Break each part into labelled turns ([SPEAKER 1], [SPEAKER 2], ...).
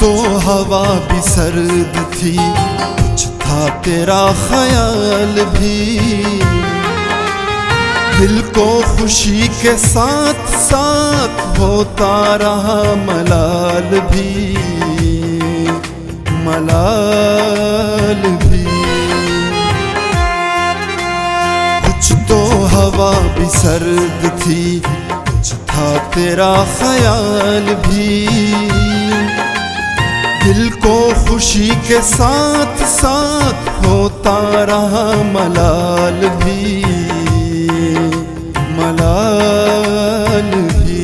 [SPEAKER 1] तो हवा भी सर्द थी, कुछ था तेरा ख्याल भी। दिल को खुशी के साथ साथ होता रहा मलाल भी, मलाल भी। कुछ तो हवा भी सर्द थी, कुछ था तेरा ख्याल भी। दिल को खुशी के साथ साथ होता रहा मलाल भी, मलाल भी।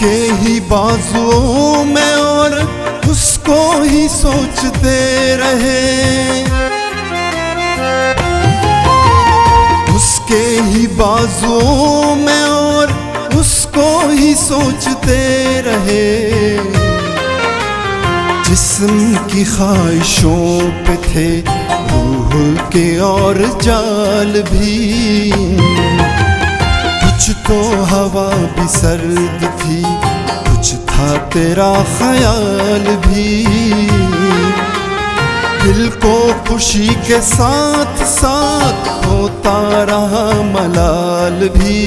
[SPEAKER 1] के ही बाजुओं में और उसको ही सोचते रहे, उसके ही बाजुओं में और उसको ही सोचते रहे। जिस्म की ख्वाहिशों पे थे रूह के और जाल भी। कुछ तो हवा भी सर्द थी, कुछ था तेरा ख्याल भी। दिल को खुशी के साथ साथ होता रहा मलाल भी।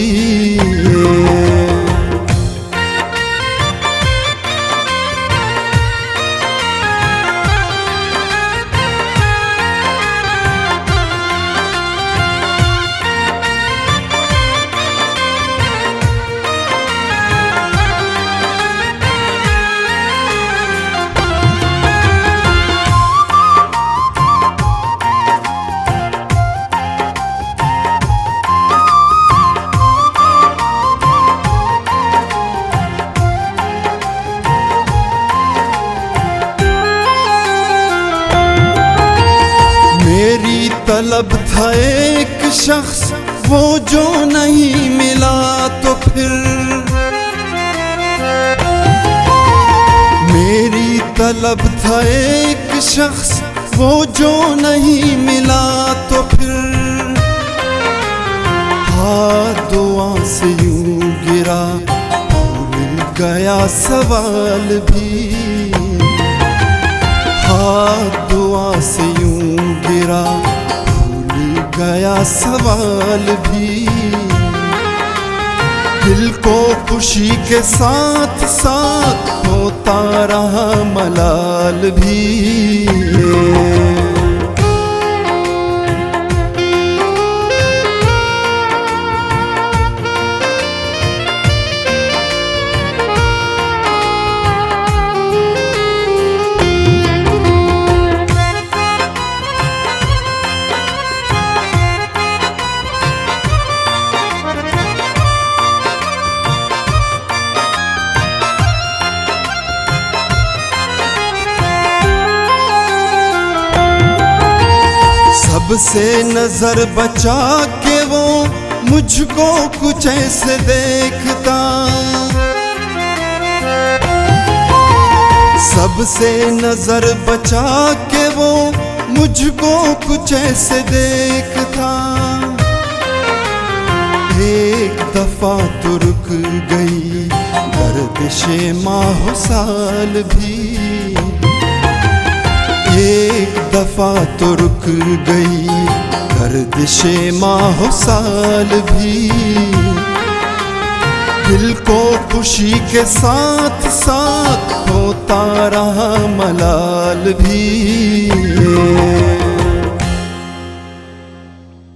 [SPEAKER 1] मेरी तलब था एक शख्स वो जो नहीं मिला तो फिर, मेरी तलब था एक शख्स वो जो नहीं मिला तो फिर। हाथ दुआ से यूं गिरा भूल गया सवाल भी। हाथ दुआ से यूं गिरा भूल गया सवाल भी। दिल को खुशी के साथ साथ होता रहा मलाल भी। सबसे नजर बचा के वो मुझको कुछ ऐसे देखता। सबसे नजर बचा के वो मुझको कुछ ऐसे देखता। एक दफा तो रुक गई गर्दिशे माह साल भी। एक दफा तो रुक गई गर्दिशे माह साल भी। दिल को खुशी के साथ साथ होता रहा मलाल भी।